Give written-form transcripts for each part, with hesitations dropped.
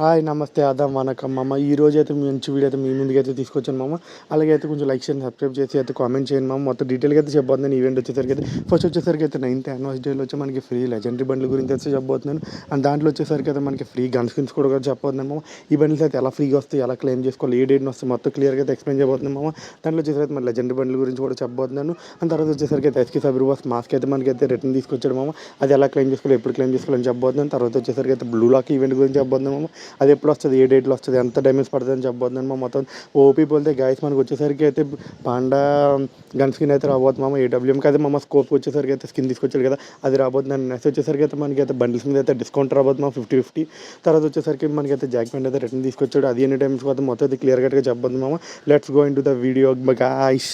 Hi నమస్తే ఆదాం వనకం మామ. ఈరోజు అయితే మంచి వీడియో అయితే మీ ముందుకు అయితే తీసుకొచ్చాను మామ. అలాగే అయితే కొంచెం లైక్ చేయండి, సబ్స్క్రైబ్ చేసి అయితే కామెంట్ చేయండి మామ. మొత్తం డీటెయిల్గా అయితే చెప్పబోతున్నాను. ఈవెంట్ వచ్చేసరికి అయితే ఫస్ట్ వచ్చేసరికి అయితే 9th యానివర్సరీలో వచ్చి మనకి ఫ్రీ లెజెండరీ బండ్ల గురించి అయితే చెప్పబోతున్నాను. అండ్ దాంట్లో వచ్చేసరికి అయితే మనకి ఫ్రీ గన్ స్కిన్స్ కూడా చెప్పబోతున్నాను మామ. ఈ బండ్స్ అయితే ఎలా ఫ్రీగా వస్తాయి, ఎలా క్లెయిమ్ చేసుకోవాలి, ఏ డేట్ని వస్తాయి మొత్తం క్లియర్గా అయితే ఎక్స్ప్లెయిన్ చేయబోతున్నాను మామ. దాంట్లో వచ్చేసరికి మన లెజెండరీ బండ్ల గురించి కూడా చెప్పబోతున్నాను. అండ్ తర్వాత వచ్చేసరికి అయితే ఎస్కే సబీర్ బాస్ మాస్క్ అయితే మనకి అయితే రిటర్న్ తీసుకొచ్చాడు మామ. అది ఎలా క్లెయిమ్ చేసుకోవాలి, ఎప్పుడు క్లెయిమ్ చేసుకోవాలని చెప్పబోతున్నాను. తర్వాత వచ్చేసరికి అయితే బ్లూ లాక్ ఈవెంట్ గురించి చెప్పబోతున్నాను మామ. అది ఎప్పుడు వస్తుంది, ఏ డేట్లో వస్తుంది, ఎంత డ్యామేజ్ పడుతుంది అని చెప్పబోతున్నాను. మొత్తం ఓపీ పోతే గాయస్ మనకు వచ్చేసరికి అయితే పాండా గన్ స్కిన్ అయితే రాబోతుంది మామ. ఏడబ్ల్యూఎంకి అయితే మామ స్కోప్ వచ్చేసరికి అయితే స్కిన్ తీసుకొచ్చాడు కదా, అది రాబోతుంది. నెక్స్ట్ వచ్చేసరికి అయితే మనకి అయితే బండిల్స్ మీద అయితే డిస్కౌంట్ రాబోతుంది మామ 50-50. తర్వాత వచ్చేసరికి మనకి అయితే జాక్ ప్యాంట్ అయితే రిటర్న్ తీసుకొచ్చాడు. అది ఎన్ని టైమ్స్ పోతే మొత్తం అయితే క్లియర్ కట్గా చెప్పబోతుంది మామ. Let's go into the video guys.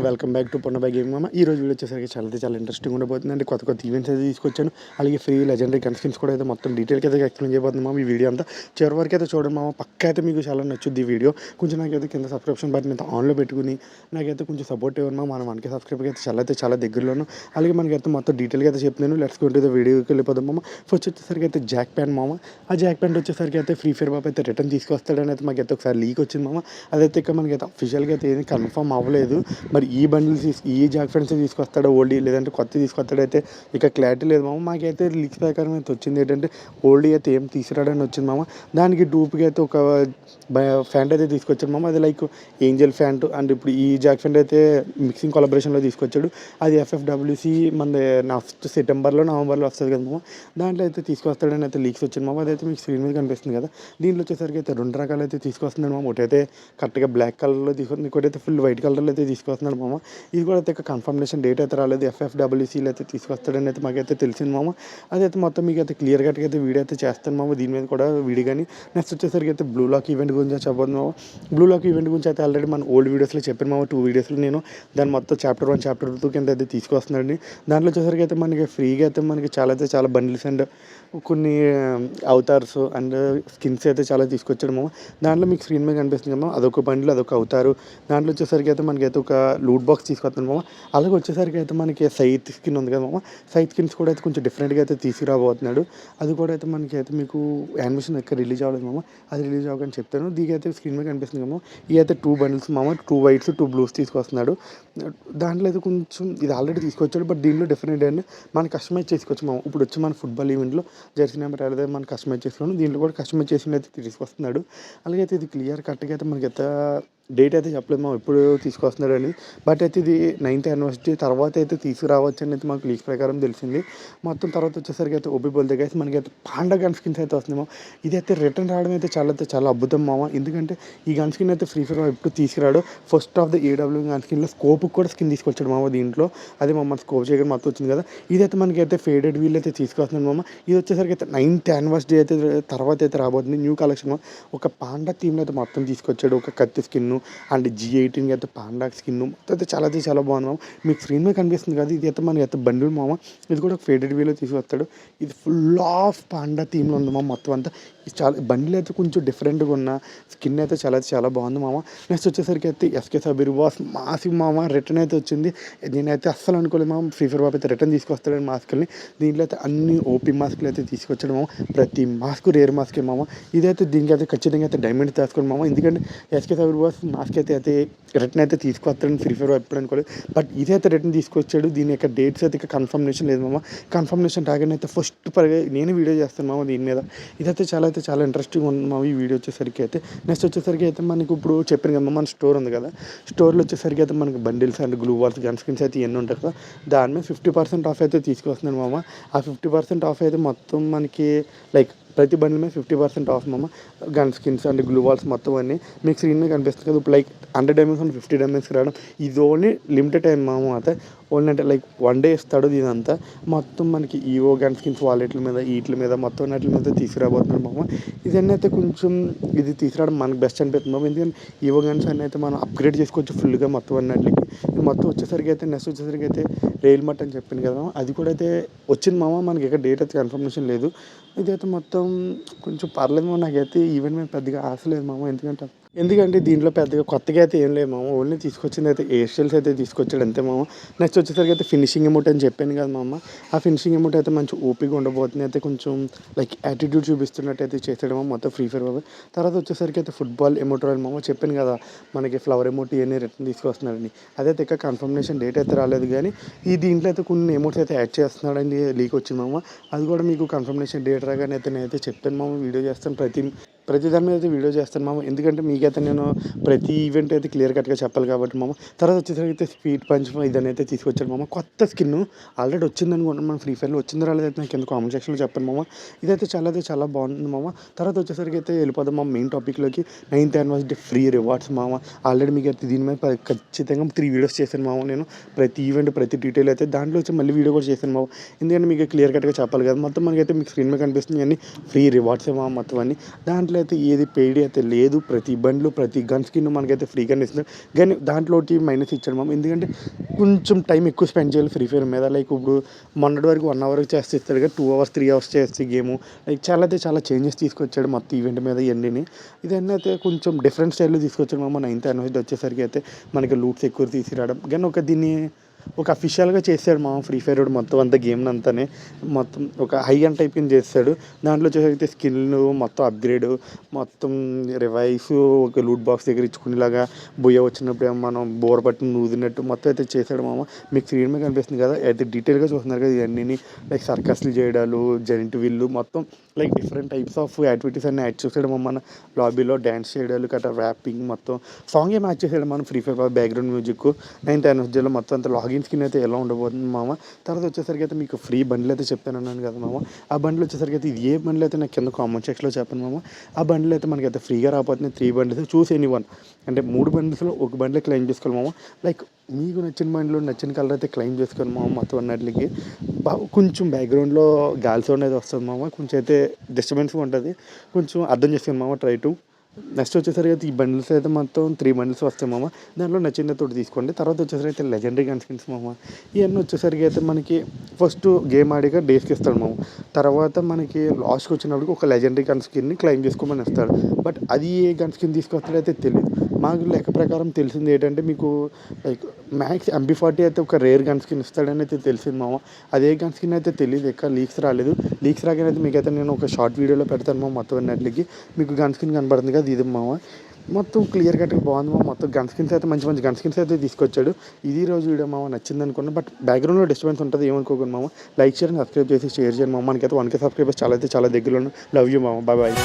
Welcome back to Ponnabai gaming మామ. ఈ రోజు వీడియో వచ్చేసరికి చాలా ఇంట్రెస్టింగ్ ఉండబోతుంది. అంటే కొత్త ఈవెంట్స్ అయితే తీసుకొచ్చాను. అలాగే ఫ్రీ లెజెండరీ గన్ స్కిన్స్ కూడా అయితే మొత్తం డీటెయిల్గా అయితే ఎక్స్ప్లెయిన్ చేయబోతుంది మామ. ఈ వీడియో అంతా చివరి వరకు అయితే చూడండి మామ. పక్కా అయితే మీకు చాలా నచ్చుద్ది ఈ వీడియో. కొంచెం నాకైతే కింద సబ్స్క్రిప్షన్ బటన్ అయితే ఆన్లో పెట్టుకుని నాకైతే కొంచెం సపోర్ట్ ఇవ్వండి మామ. మనం 1K సబ్స్క్రైబర్కి అయితే చాలా దగ్గరలోను. అలాగే మనకైతే మొత్తం డీటెయిల్గా అయితే చెప్తున్నాను. లెట్స్ గో టు ద వీడియోకి వెళ్ళిపోదాం మామ. ఫస్ట్ వచ్చేసరికి అయితే జాక్ ప్యాంట్ మామ. ఆ జాక్ ప్యాంట్ వచ్చేసరికి అయితే ఫ్రీ ఫైర్ బాబు అయితే రిటర్న్ తీసుకొస్తాడని అయితే మాకైతే ఒకసారి లీక్ వచ్చింది మామ. అదైతే ఇక మనకైతే అఫీషియల్గా అయితే ఏది కన్ఫర్మ్ అవ్వలేదు. మరి ఈ బండిల్స్ ఈ జాక్ ఫ్రెండ్స్ తీసుకొస్తాడో ఓల్డీ, లేదంటే కొత్త తీసుకొస్తాడైతే ఇక క్లారిటీ లేదు మామ. మాకైతే లీక్స్ ప్రకారం అయితే వచ్చింది ఏంటంటే ఓల్డీ అయితే ఏం తీసుకురాడని వచ్చింది మామ. దానికి డూప్గా అయితే ఒక ఫ్యాంట్ అయితే తీసుకొచ్చాడు మామ. అది లైక్ ఏంజల్ ఫ్యాంట్. అండ్ ఇప్పుడు ఈ జాక్ ఫ్యాంట్ అయితే మిక్సింగ్ కొలాబరేషన్లో తీసుకొచ్చాడు. అది FFWC మన నెక్స్ట్ సెప్టెంబర్లో నవంబర్లో వస్తుంది కదా మామ. దాంట్లో అయితే తీసుకొస్తాడని అయితే లీక్స్ వచ్చింది మామ. అదైతే మీకు స్క్రీన్ మీద కనిపిస్తుంది కదా. దీంట్లో వచ్చేసరికి అయితే 2 రకాలు అయితే తీసుకొస్తున్నాడు మామ. ఒకటైతే కరెక్ట్గా బ్లాక్ కలర్లో తీసుకొస్తుంది, ఇంకోటైతే ఫుల్ వైట్ కలర్లో అయితే తీసుకొస్తున్నాడు మామ. ఇది కూడా అయితే కన్ఫర్మేషన్ డేట్ అయితే రాలేదు. FFWCలో అయితే తీసుకొస్తాడని అయితే మాకైతే తెలిసింది మామ. అదైతే మొత్తం మీకు అయితే క్లియర్ కట్గా అయితే వీడియో అయితే చేస్తాను మామ. దీని మీద కూడా వీడియో కానీ. నెక్స్ట్ వచ్చేసరికి అయితే బ్లూ లాక్ ఈవెంట్ గురించి చెప్పబోతుంది మామ. బ్లూ లాక్ ఈవెంట్ గురించి అయితే ఆల్రెడీ మన ఓల్డ్ వీడియోస్లో చెప్పాను మామ. 2 వీడియోస్లో నేను దాని మొత్తం చాప్టర్ 1 చాప్టర్ 2 కింద అయితే తీసుకొస్తున్నాడు. దాంట్లో వచ్చేసరికి అయితే మనకి ఫ్రీగా అయితే మనకి చాలా బండిల్స్ అండ్ కొన్ని అవతార్స్ అండ్ స్కిన్స్ అయితే చాలా తీసుకొచ్చాడు మామ. దాంట్లో మీకు స్క్రీన్ మీద కనిపిస్తుంది కదా, అదొక బండిల్, అదొక అవతారు. దాంట్లో వచ్చేసరికి అయితే మనకైతే ఒక లూట్ బాక్స్ తీసుకొస్తున్నాడు మామ. అలాగే వచ్చేసరికి అయితే మనకి సైత్ స్కిన్ ఉంది కదా మామ. సైత్ స్కిన్స్ కూడా అయితే కొంచెం డిఫరెంట్గా అయితే తీసుకురాబోతున్నాడు. అది కూడా అయితే మనకి అయితే మీకు యానిమేషన్ ఎక్కడ రిలీజ్ అవ్వలేదు మామ. అది రిలీజ్ అవ్వకని చెప్తాను. దీనికి అయితే స్క్రీన్ మీద కనిపిస్తుంది కదా. ఇవి అయితే 2 బండిల్స్ మామ. 2 వైట్స్ 2 బ్లూస్ తీసుకొస్తున్నాడు. దాంట్లో అయితే కొంచెం ఇది ఆల్రెడీ తీసుకొచ్చాడు, బట్ దీనిలో డిఫరెంట్ అండి. మనం కస్టమైజ్ చేసుకోవచ్చు మామ. ఇప్పుడు వచ్చి మన ఫుట్బాల్ ఈవెంట్లో జెర్సీ నెంబర్ అయితే మనం కస్టమైజ్ చేసుకున్నాం. దీంట్లో కూడా కస్టమైజ్ చేసి అయితే తీసుకొస్తున్నాడు. అలాగే అయితే ఇది క్లియర్ కట్గా అయితే మనకైతే డేట్ అయితే చెప్పలేదు మామ ఎప్పుడు తీసుకొస్తున్నాడు అని. బట్ అయితే ఇది 9th యానివర్సరీ తర్వాత అయితే తీసుకురావచ్చు అని అయితే మాకు లీక్ ప్రకారం తెలిసింది. మొత్తం తర్వాత వచ్చేసరికి అయితే ఓపీ బోల్తే గైస్ మనకైతే పాండా గన్ స్కిన్స్ అయితే వస్తుంది మామ. ఇదైతే రిటర్న్ రావడం అయితే చాలా అద్భుతం మామ. ఎందుకంటే ఈ గన్ స్కిన్ అయితే ఫ్రీ ఫైర్ ఎప్పుడు తీసుకురాడు. First of the AW gun స్కిన్లో స్కోప్కి కూడా స్కిన్ తీసుకొచ్చాడు మామ. దీంట్లో అదే మామ స్కోప్ చేయడం మొత్తం వచ్చింది కదా. ఇదైతే మనకైతే ఫేడెడ్ వీల్ అయితే తీసుకొస్తున్నాడు మామ. ఇది వచ్చేసరికి అయితే 9th యానివర్సరీ అయితే తర్వాత అయితే రాబోతుంది న్యూ కలెక్షన్. ఒక పాండా థీమ్లో అయితే మొత్తం తీసుకొచ్చాడు. ఒక కత్తి స్కిన్ అండ్ G18 అయితే పాండా స్కిన్ మొత్తం అయితే చాలా బాగుంది మామ. మీకు స్క్రీన్ మీద కనిపిస్తుంది కదా, ఇది అయితే మనకి అయితే బండిల్ మామ. ఇది కూడా ఫేడెడ్ వీలో తీసుకొస్తాడు. ఇది ఫుల్ ఆఫ్ పాండా థీమ్లో ఉంది మామ. మొత్తం అంతా బండిల్ అయితే కొంచెం డిఫరెంట్గా ఉన్న స్కిన్ అయితే చాలా బాగుంది మామ. నెక్స్ట్ వచ్చేసరికి అయితే ఎస్కే సబీర్ బాస్ మాస్క్ మామ రిటర్న్ అయితే వచ్చింది. నేనైతే అస్సలు అనుకోలేదు మామ ఫ్రీ ఫైర్ బాబు అయితే రిటర్న్ తీసుకొస్తాడని మాస్క్ని. దీంట్లో అయితే అన్ని ఓపీ మాస్క్లు అయితే తీసుకొచ్చాడు మామ. ప్రతి మాస్క్ రేర్ మాస్కే మామ. ఇదైతే దీనికి అయితే ఖచ్చితంగా అయితే డైమండ్ తీసుకోండి మామ. ఎందుకంటే ఎస్కే సబీర్ బాస్ మాస్క్ అయితే రిటర్న్ అయితే తీసుకొస్తాడని ఫ్రీ ఫైర్ ఎప్పుడు అనుకోలేదు. బట్ ఇదైతే రిటర్న్ తీసుకొచ్చాడు. దీని యొక్క డేట్స్ అయితే ఇక కన్ఫర్మేషన్ లేదు మామ. కన్ఫర్మేషన్ రాగానే అయితే ఫస్ట్ నేను వీడియో చేస్తాను మామ దీని మీద. ఇదైతే చాలా ఇంట్రెస్టింగ్ ఉంది మామ ఈ వీడియో వచ్చేసరికి అయితే. నెక్స్ట్ వచ్చేసరికి అయితే మనకి ఇప్పుడు చెప్పాను కదా మన స్టోర్ ఉంది కదా, స్టోర్లో వచ్చేసరికి అయితే మనకి bundles and gloo walls gun skins అయితే ఎన్ని ఉంటాయి కదా, దాని మీద 50% ఆఫ్ అయితే తీసుకొస్తున్నాను మామ. ఆ 50% ఆఫ్ అయితే మొత్తం మనకి లైక్ ప్రతి బండిల్ మీద 50% ఆఫ్ మామ. Gun skins and gloo walls మొత్తం అన్నీ మీకు స్క్రీన్ మీద కనిపిస్తుంది కదా. ఇప్పుడు లైక్ 100 డైమండ్స్ అండ్ 50 డైమండ్స్కి రావడం ఇది ఓన్లీ లిమిటెడ్ టైం మామ. అయితే ఓన్లీ అంటే లైక్ 1 డే ఇస్తాడు. ఇదంతా మొత్తం మనకి ఈవో గన్ స్కిన్స్ వాలెట్ల మీద వీటి మీద మొత్తం వాటి మీద తీసుకురాబోతున్నాడు మామ. ఇదన్నీ అయితే కొంచెం ఇది తీసుకురావడం మనకు బెస్ట్ అనిపిస్తుంది మామ. ఎందుకంటే ఈవో గన్స్ అన్నీ అయితే మనం అప్గ్రేడ్ చేసుకోవచ్చు ఫుల్గా మొత్తం అన్నిటికి. మొత్తం వచ్చేసరికి అయితే నెక్స్ట్ వచ్చేసరికి అయితే రైల్ మట్ అని చెప్పింది కదా మామ, అది కూడా అయితే వచ్చింది మామ. మనకి ఇక్కడ డేట్ అయితే కన్ఫర్మేషన్ లేదు. ఇదైతే మొత్తం కొంచెం పర్లేదు మామ. నాకైతే ఈవెంట్ మీద పెద్దగా ఆశ లేదు మామ. ఎందుకంటే దీంట్లో పెద్దగా కొత్తగా అయితే ఏం లేదు మామ. ఓన్లీ తీసుకొచ్చింది అయితే ఎయిర్ స్టైల్స్ అయితే తీసుకొచ్చాడు అంతే మామ. నెక్స్ట్ వచ్చేసరికి అయితే ఫినిషింగ్ ఎమౌంట్ అని చెప్పాను కదా మామ. ఆ ఫినిషింగ్ ఎమౌంట్ అయితే మంచి ఓపిక ఉండబోతుంది. అయితే కొంచెం లైక్ యాటిట్యూడ్ చూపిస్తున్నట్టు అయితే చేసాడు మొత్తం ఫ్రీ ఫైర్ బాబు. తర్వాత వచ్చేసరికి అయితే ఫుట్బాల్ ఎమౌంట్ రాయల్ మామ. చెప్పాను కదా మనకి ఫ్లవర్ ఎమౌంట్ ఇవన్నీ రిటర్న్ తీసుకొస్తున్నాడని. అదైతే ఇంకా కన్ఫర్మేషన్ డేట్ అయితే రాలేదు. కానీ ఈ దీంట్లో అయితే కొన్ని ఎమౌంట్స్ అయితే యాడ్ చేస్తున్నాడని లీక్ వచ్చింది మామ. అది కూడా మీకు కన్ఫర్మేషన్ డేట్ రాగానే అయితే నేనైతే చెప్తాను మామ. వీడియో చేస్తాను ప్రతి దాని మీద అయితే వీడియో చేస్తాను మామ. ఎందుకంటే మీకైతే నేను ప్రతి ఈవెంట్ అయితే క్లియర్ కట్గా చెప్పాలి కాబట్టి మామ. తర్వాత వచ్చేసరికి అయితే స్పీడ్ పంచ్ ఇదని అయితే తీసుకొచ్చాడు మామ. కొత్త స్కిన్ ఆల్రెడీ వచ్చింది అనుకుంటున్నాను మన ఫ్రీ ఫైర్లో. వచ్చిందో రాలేదైతే నాకు కింద కామెంట్ సెక్షన్లో చెప్పాను మామ. ఇదైతే చాలా బాగుంది మామ. తర్వాత వచ్చేసరికి అయితే వెళ్ళిపోదాం మామ మెయిన్ టాపిక్లోకి. 9th యానివర్సరీ ఫ్రీ రివార్డ్స్ మామ. ఆల్రెడీ మీకు అయితే దీని మీద ఖచ్చితంగా 3 వీడియోస్ చేశాను మామ. నేను ప్రతి ఈవెంట్ ప్రతి డీటెయిల్ అయితే దాంట్లో వచ్చి మళ్ళీ వీడియో కూడా చేశాను మామ. ఎందుకంటే మీకు క్లియర్ కట్గా చెప్పాలి కదా. మొత్తం మనకైతే మీకు స్క్రీన్ మీద కనిపిస్తుంది అన్ని ఫ్రీ రివార్డ్సే మామ మొత్తం అన్ని. దాంట్లో అయితే ఏది పెయిడ్ అయితే లేదు. ప్రతి బండ్లు ప్రతి గన్ స్కిన్ మనకైతే ఫ్రీగానే ఇస్తున్నారు. కానీ దాంట్లో మైనస్ ఇచ్చాడు మామ. ఎందుకంటే కొంచెం టైం ఎక్కువ స్పెండ్ చేయాలి ఫ్రీ ఫైర్ మీద. లైక్ ఇప్పుడు మొన్నటి వరకు 1 hour చేస్తే ఇస్తాడు కానీ 2 hours 3 hours చేస్తే గేము లైక్ చాలా చేంజెస్ తీసుకొచ్చాడు మొత్తం ఈవెంట్ మీద ఇవన్నీ. ఇదన్నీ అయితే కొంచెం డిఫరెంట్ స్టైల్లో తీసుకొచ్చాడు మామ. 9th యానివర్సరీ వచ్చేసరికి అయితే మనకి లూట్స్ ఎక్కువ తీసుకురావడం కానీ దీన్ని ఒక అఫీషియల్గా చేశాడు మా ఫ్రీ ఫైర్ మొత్తం అంతా గేమ్ అంతానే మొత్తం ఒక హై అండ్ టైప్ కింద చేస్తాడు. దాంట్లో వచ్చేసరికి స్కిల్ మొత్తం అప్గ్రేడ్ మొత్తం రివైవ్స్ ఒక లూట్ బాక్స్ దగ్గర ఇచ్చుకునేలాగా బొయ్య వచ్చినప్పుడు మనం బోర్ పట్టిన నూదినట్టు మొత్తం అయితే చేశాడు మామ. మీకు స్క్రీన్ మీద కనిపిస్తుంది కదా అయితే డీటెయిల్గా చూస్తున్నారు కదా. ఇవన్నీ లైక్ సర్కస్లు చేయడాలు జెంట్ వీళ్ళు మొత్తం like different types of activities అన్నీ యాడ్ చేసాడు మన లాబీలో. డ్యాన్స్ చేయడాలు కట్ట ర్యాపింగ్ మొత్తం సాంగ్ ఏం యాడ్ చేసాడు మనం free fire background music 9th యానివర్సరీలో మొత్తం అంతా లాగిన్ స్కిన్ అయితే ఎలా ఉండబోతుంది మామ. తర్వాత వచ్చేసరికి అయితే మీకు ఫ్రీ బండ్లు అయితే చెప్పాను అన్నాను కదా మామ. ఆ బండ్లు వచ్చేసరికి అయితే ఇది ఏ బండ్లు అయితే నాకు కింద కామెంట్ సెక్షన్లో చెప్పాను మామ. ఆ బండ్లు అయితే మనకైతే ఫ్రీగా రాబోతున్నాయి. 3 బండ్లు చూస్ ఎనీ వన్ అంటే 3 బండ్స్లో ఒక బండ్లే క్లెయిమ్ చేసుకోవాలి మామ. లైక్ మీకు నచ్చిన బండ్లు నచ్చిన కలర్ అయితే క్లెయిమ్ చేసుకోవాలి మామ. మొత్తం అన్నిటికి కొంచెం బ్యాక్గ్రౌండ్లో గాలి సౌండ్ అయితే వస్తుంది మామ. కొంచెం అయితే డిస్టర్బెన్స్గా ఉంటుంది. కొంచెం అర్థం చేసుకోండి మామ. ట్రై టు నెక్స్ట్ వచ్చేసరికి అయితే ఈ బండిల్స్ అయితే మొత్తం 3 బండిల్స్ వస్తాయి మామ. దాంట్లో నచ్చిన తోటి తీసుకోండి. తర్వాత వచ్చేసరికి అయితే లెజెండరీ గన్ స్కిన్స్ మామ. ఇవన్నీ వచ్చేసరికి అయితే మనకి ఫస్ట్ గేమ్ ఆడిగా డేస్కి ఇస్తాడు మామ. తర్వాత మనకి లాస్ట్కి వచ్చినప్పటికి ఒక లెజెండరీ గన్ స్కిన్ని క్లెయిమ్ చేసుకోమని ఇస్తాడు. బట్ అది ఏ గన్ స్కిన్ తీసుకొస్తాడో అయితే తెలియదు. మాకు లెక్క ప్రకారం తెలిసింది ఏంటంటే మీకు లైక్ మ్యాక్స్ MP40 అయితే ఒక రేర్ గన్ స్కిన్ ఇస్తాడని అయితే తెలిసింది మామ. అదే గన్ స్కిన్ అయితే తెలియదు. ఎక్కడ లీక్స్ రాలేదు. లీక్స్ రాగానే అయితే మీకైతే నేను ఒక షార్ట్ వీడియోలో పెడతాను మామ. మొత్తం అన్నిటికి మీకు గన్ స్కిన్ కనబడుతుంది కదా ఇది మామ. మొత్తం క్లియర్ కట్గా బాగుంది మామ. మొత్తం గన్ స్కిన్స్ అయితే మంచి గన్ స్కిన్స్ అయితే తీసుకొచ్చాడు. ఇది రోజు వీడియో మామ నచ్చింది అనుకున్నాను. బట్ బ్యాక్గ్రౌండ్లో డిస్టర్బెన్స్ ఉంటుంది ఏమనుకోకుండా మామ. లైక్ చేయండి, సబ్స్క్రైబ్ చేసి షేర్ చేయండి మామ. మనకైతే 1K సబ్స్క్రైబర్స్ చాలా దగ్గరలో. లవ్ యూ మామ. బాయ్.